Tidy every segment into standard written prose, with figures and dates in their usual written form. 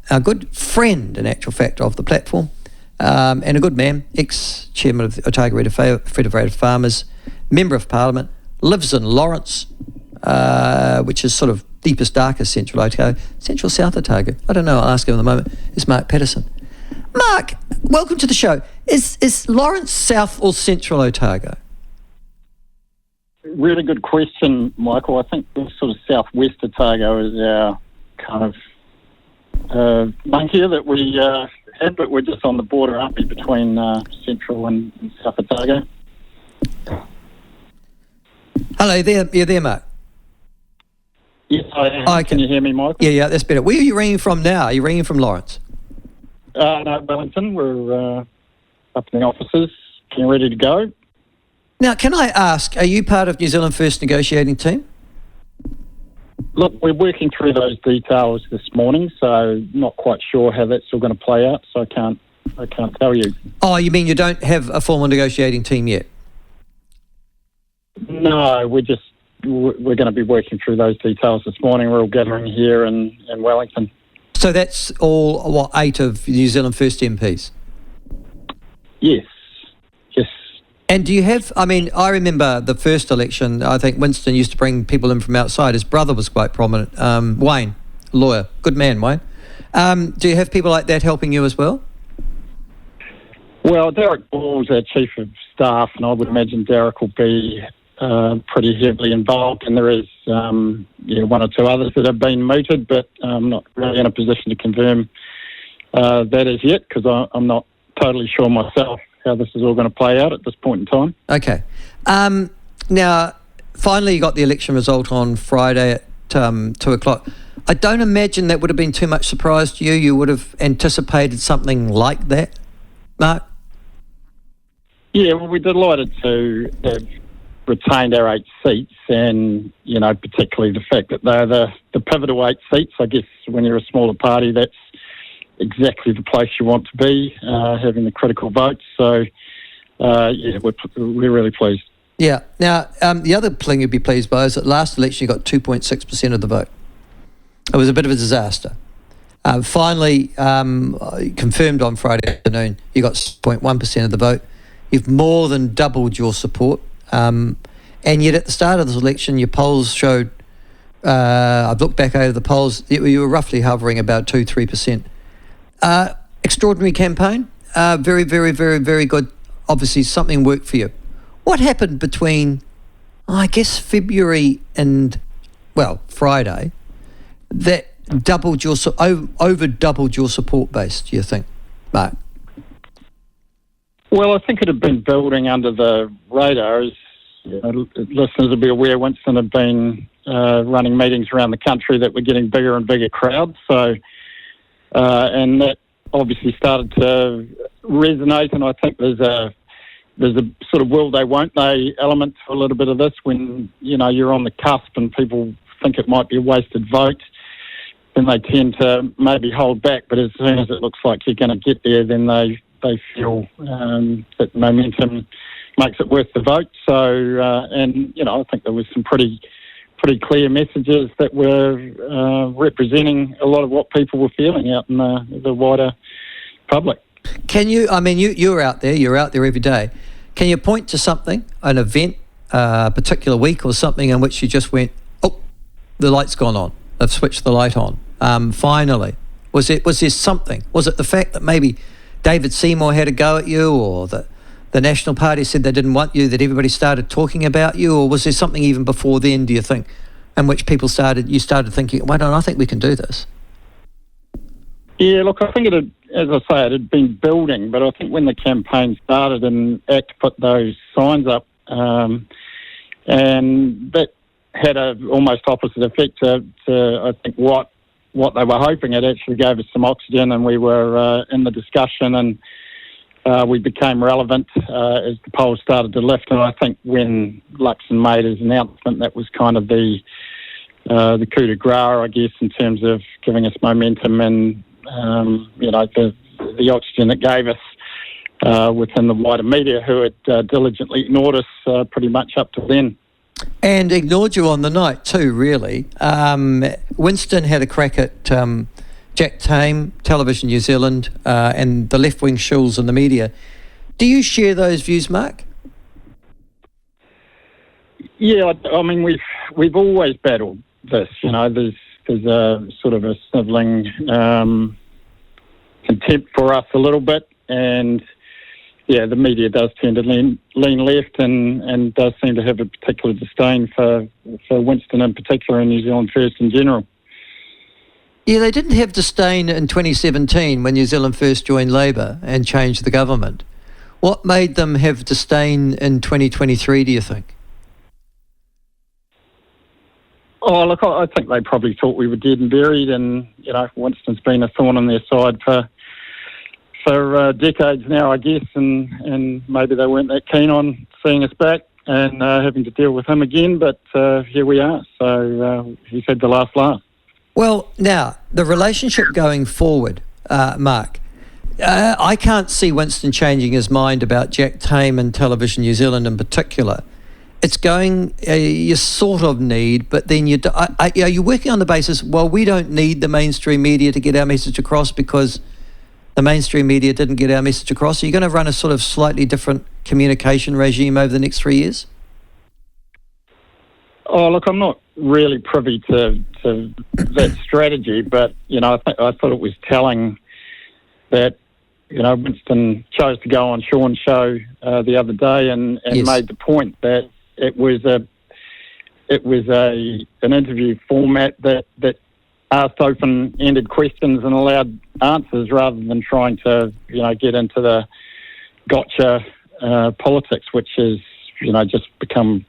a good friend, in actual fact, of the platform, and a good man, ex-chairman of the Otago Federated Farmers, member of Parliament, lives in Lawrence, which is sort of deepest, darkest Central Otago, Central South Otago. I don't know, I'll ask him in a moment. It's Mark Patterson. Mark, welcome to the show. Is Lawrence South or Central Otago? Really good question, Michael. I think the sort of southwest Otago is our kind of monkey that we had, but we're just on the border, aren't we, between Central and South Otago. Hello there. You're there, Mark? Yes, I am. Can you hear me, Michael? Yeah, that's better. Where are you ringing from now? Are you ringing from Lawrence? No, Wellington. We're up in the offices, getting ready to go. Now, can I ask, are you part of New Zealand First negotiating team? Look, we're working through those details this morning, so not quite sure how that's all going to play out, so I can't tell you. Oh, you mean you don't have a formal negotiating team yet? No, we're going to be working through those details this morning. We're all gathering here in Wellington. So that's all, 8 of New Zealand First MPs? Yes. And do you have, I remember the first election, I think Winston used to bring people in from outside. His brother was quite prominent, Wayne, lawyer, good man, Wayne. Do you have people like that helping you as well? Well, Derek Ball's our Chief of Staff, and I would imagine Derek will be pretty heavily involved, and there is one or two others that have been mooted, but I'm not really in a position to confirm that as yet, because I'm not totally sure myself how this is all going to play out at this point in time. Okay. Now, finally you got the election result on Friday at 2 o'clock. I don't imagine that would have been too much surprise to you. You would have anticipated something like that, Mark? Yeah, well, we're delighted to have retained our 8 seats, and, particularly the fact that they're the pivotal 8 seats. I guess when you're a smaller party, that's exactly the place you want to be, having the critical votes. So, we're really pleased. Yeah. Now, the other thing you'd be pleased by is that last election you got 2.6% of the vote. It was a bit of a disaster. Finally, confirmed on Friday afternoon, you got 6.1% of the vote. You've more than doubled your support. And yet at the start of this election, your polls showed, I've looked back over the polls, you were roughly hovering about 2-3%. Extraordinary campaign, very, very, very, very good. Obviously, something worked for you. What happened between, I guess, February and, Friday, that over doubled your support base, do you think, Mark? Well, I think it had been building under the radar. As listeners will be aware, Winston had been running meetings around the country that were getting bigger and bigger crowds. So, and that obviously started to resonate. And I think there's a sort of will they, won't they element to a little bit of this when you're on the cusp and people think it might be a wasted vote. Then they tend to maybe hold back. But as soon as it looks like you're going to get there, then they feel that momentum makes it worth the vote. So, I think there was some pretty clear messages that were representing a lot of what people were feeling out in the wider public. Can you, you're out there every day. Can you point to something, an event, a particular week or something in which you just went, oh, the light's gone on, they've switched the light on, finally? Was there something? Was it the fact that maybe David Seymour had a go at you, or the National Party said they didn't want you, that everybody started talking about you, or was there something even before then, do you think, in which you started thinking, wait on, I think we can do this? Yeah, look, I think as I say, it had been building, but I think when the campaign started and ACT put those signs up, and that had a almost opposite effect to I think what they were hoping. It actually gave us some oxygen, and we were in the discussion, and we became relevant as the polls started to lift. And I think when Luxon made his announcement, that was kind of the coup de grace, I guess, in terms of giving us momentum and the oxygen it gave us within the wider media, who had diligently ignored us pretty much up to then. And ignored you on the night too, really. Winston had a crack at Jack Tame, Television New Zealand, and the left-wing shills in the media. Do you share those views, Mark? Yeah, I mean, we've always battled this. You know, there's a sort of a snivelling contempt for us a little bit, and yeah, the media does tend to lean left and does seem to have a particular disdain for Winston in particular and New Zealand First in general. Yeah, they didn't have disdain in 2017 when New Zealand First joined Labour and changed the government. What made them have disdain in 2023, do you think? Oh, look, I think they probably thought we were dead and buried, and, you know, Winston's been a thorn in their side for decades now, I guess, and maybe they weren't that keen on seeing us back and having to deal with him again, but here we are, so he's had the last laugh. Well, now, the relationship going forward, Mark, I can't see Winston changing his mind about Jack Tame and Television New Zealand in particular. It's going, you sort of need, but then you're working on the basis, well, we don't need the mainstream media to get our message across because the mainstream media didn't get our message across. Are you going to run a sort of slightly different communication regime over the next 3 years? Oh, look, I'm not really privy to that strategy, but, you know, I thought it was telling that, you know, Winston chose to go on Sean's show the other day and Yes. made the point that it was an interview format that asked open-ended questions and allowed answers rather than trying to, you know, get into the gotcha politics, which is, you know, just become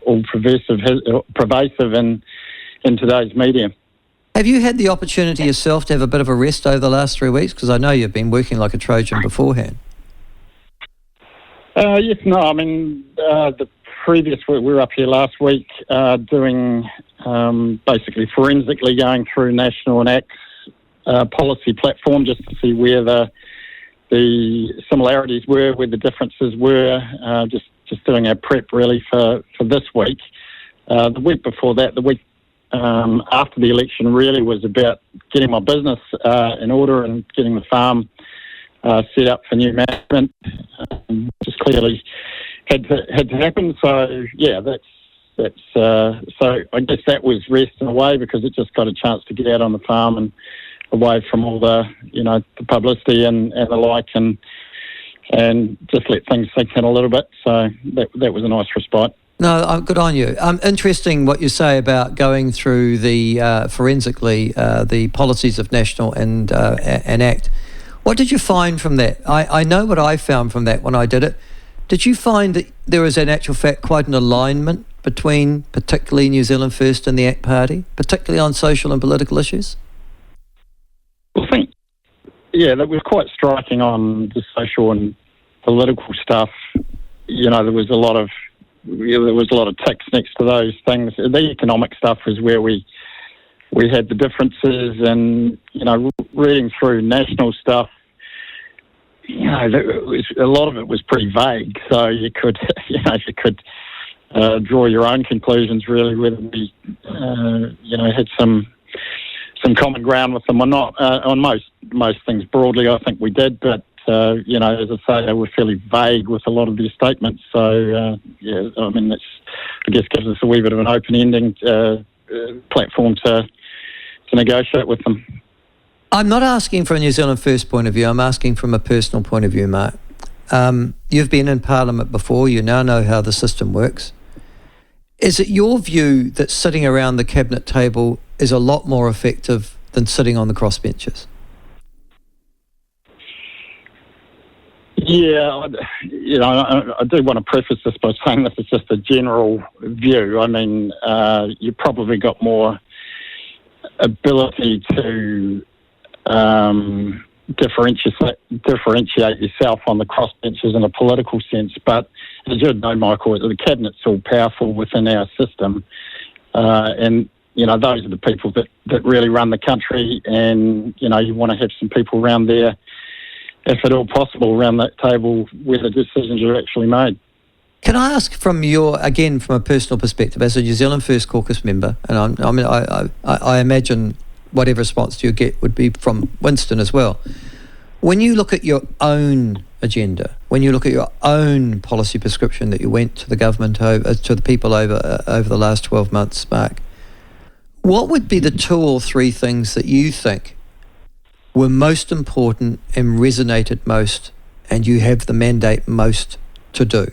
all pervasive in today's media. Have you had the opportunity yourself to have a bit of a rest over the last 3 weeks? Because I know you've been working like a Trojan beforehand. Yes, no, I mean, the previous week, we were up here last week doing basically forensically going through National and ACT's policy platform just to see where the similarities were, where the differences were, just doing our prep really for this week. The week before that, the week after the election really was about getting my business in order and getting the farm set up for new management. Just clearly had to happen. So yeah, that's so I guess that was rest in a way because it just got a chance to get out on the farm and away from all the, you know, the publicity and the like and just let things sink in a little bit. So that was a nice respite. No, good on you. Interesting what you say about going through the forensically the policies of National and ACT. What did you find from that? I know what I found from that when I did it. Did you find that there was, in actual fact, quite an alignment between particularly New Zealand First and the ACT Party, particularly on social and political issues? I think, yeah, that was quite striking on the social and political stuff. You know, there was a lot of ticks next to those things. The economic stuff was where we had the differences, and, you know, reading through national stuff, you know, a lot of it was pretty vague. So you could, draw your own conclusions really, whether we, had some common ground with them or not. On most things broadly, I think we did, but as I say, they were fairly vague with a lot of their statements. So I mean, that's, I guess, gives us a wee bit of an open-ending platform to negotiate with them. I'm not asking from a New Zealand First point of view. I'm asking from a personal point of view, Mark. You've been in Parliament before. You now know how the system works. Is it your view that sitting around the cabinet table is a lot more effective than sitting on the crossbenches? Yeah, I do want to preface this by saying this is just a general view. I mean, you probably got more ability to differentiate yourself on the crossbenches in a political sense, but as you know, Michael, the cabinet's all powerful within our system, and those are the people that really run the country, and you want to have some people around there, if at all possible, around that table where the decisions are actually made. Can I ask from a personal perspective, as a New Zealand First Caucus member, and I imagine whatever response you get would be from Winston as well. When you look at your own agenda, when you look at your own policy prescription that you went to the government over, to the people over the last 12 months, Mark, what would be the 2 or 3 things that you think were most important and resonated most, and you have the mandate most to do?